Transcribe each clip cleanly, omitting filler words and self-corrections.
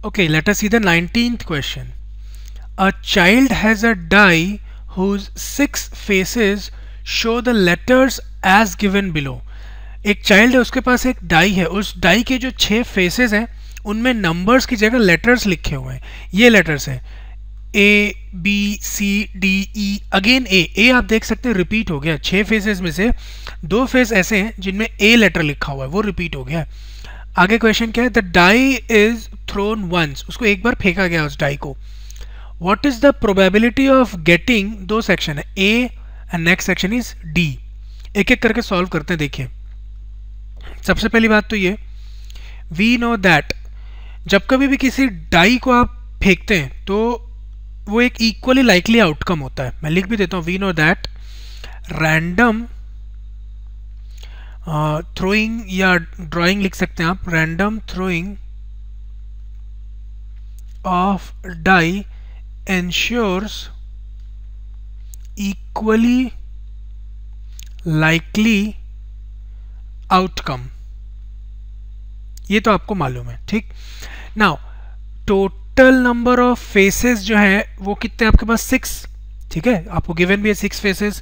Okay, let us see the 19th question. A child has a die whose 6 faces show the letters as given below. एक child है, उसके पास एक die है, उस die के जो 6 फेसेस हैं उनमें नंबर्स की जगह लेटर्स लिखे हुए हैं. ये लेटर्स हैं A B C D E, again A आप देख सकते हैं रिपीट हो गया. 6 फेसेस में से 2 फेस ऐसे हैं जिनमें ए लेटर लिखा हुआ है, वो रिपीट हो गया. आगे क्वेश्चन क्या है? The die is thrown once, उसको एक बार फेंका गया उस डाई को. What is the probability of getting, 2 section है A and next section is D. एक एक करके सॉल्व करते हैं. देखिए सबसे पहली बात तो ये, वी नो दैट जब कभी भी किसी डाई को आप फेंकते हैं तो वो एक इक्वली लाइकली आउटकम होता है. मैं लिख भी देता हूं, we know that random throwing, या ड्राइंग लिख सकते हैं आप, random throwing of die ensures equally likely outcome. ये तो आपको मालूम है, ठीक. Now total number of faces जो है वो कितने आपके पास? 6, ठीक है, आपको गिवन भी है 6 faces.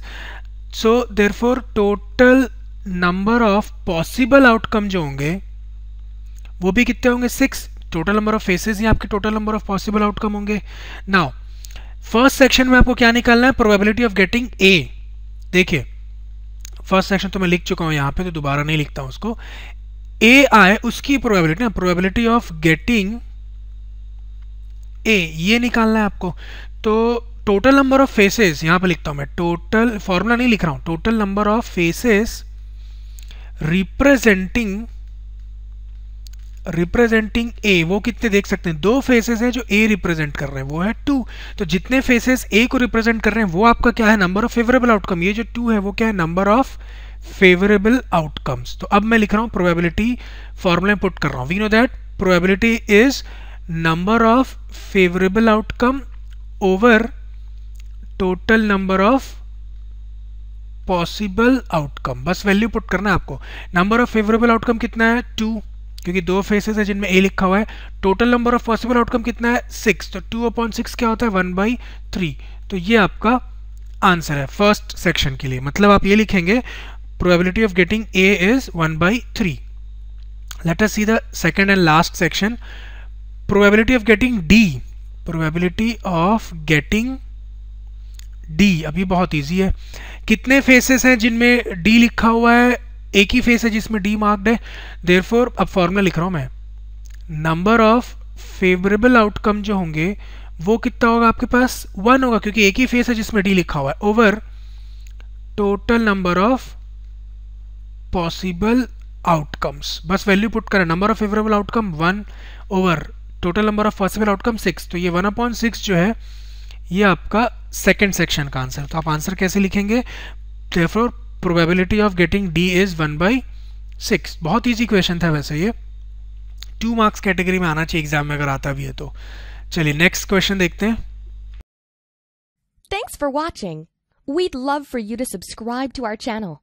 So therefore total number of possible outcome जो होंगे वो भी कितने होंगे? 6. टोटल नंबर ऑफ फेसेस ही आपके total number of possible outcome होंगे. नाउ फर्स्ट सेक्शन में आपको क्या निकालना है? Probability of getting a. देखिए फर्स्ट सेक्शन तो मैं लिख चुका हूं यहां पे, तो दोबारा नहीं लिखता हूं उसको. ए आए उसकी प्रोबेबिलिटी ना, प्रोबेबिलिटी ऑफ गेटिंग ए, ये निकालना है आपको. तो टोटल नंबर ऑफ फेसेस यहां पे लिखता हूं मैं, टोटल फॉर्मूला नहीं लिख रहा हूं, total number of faces representing ए, वो कितने देख सकते हैं? 2 फेसेस है जो ए रिप्रेजेंट कर रहे हैं, वो है 2. तो जितने फेसेस ए को रिप्रेजेंट कर रहे हैं वो आपका क्या है? Number of favourable outcome. ये जो 2 है वो क्या है? Number of favourable outcomes. तो अब मैं लिख रहा हूं प्रोबेबिलिटी, फॉर्मूला पुट कर रहा हूं. We know that probability is number of favourable outcome over total number of possible outcome. बस वैल्यू पुट करना है आपको. नंबर ऑफ फेवरेबल आउटकम कितना है? 2, क्योंकि 2 फेसेस है जिनमें ए लिखा हुआ है. Total number of possible outcome कितना है? 6. तो 2/6 क्या होता है? 1/3. तो ये आपका आंसर है फर्स्ट सेक्शन के लिए. मतलब आप ये लिखेंगे probability of getting a is 1/3. Let us see the second and last section. Probability of getting D. Probability of getting D, अभी बहुत इजी है. कितने फेसेस हैं जिनमें डी लिखा हुआ है? एक ही फेस है जिसमें डी मार्क्ड है. देयरफॉर अब फॉर्मूला लिख रहा हूं मैं, नंबर ऑफ फेवरेबल आउटकम जो होंगे वो कितना होगा आपके पास? 1 होगा, क्योंकि एक ही फेस है जिसमें डी लिखा हुआ है, over total number of possible outcomes. बस वैल्यू पुट करें. Number of favourable outcome 1 over total number of possible outcome 6. तो ये 1/6 जो है ये आपका सेकेंड सेक्शन का आंसर. तो आप आंसर कैसे लिखेंगे? Therefore probability of getting D is 1/6. बहुत इजी क्वेश्चन था वैसे ये, 2 मार्क्स कैटेगरी में आना चाहिए एग्जाम में अगर आता भी है तो. चलिए नेक्स्ट क्वेश्चन देखते हैं. Thanks for watching. We'd love for you to subscribe to our channel.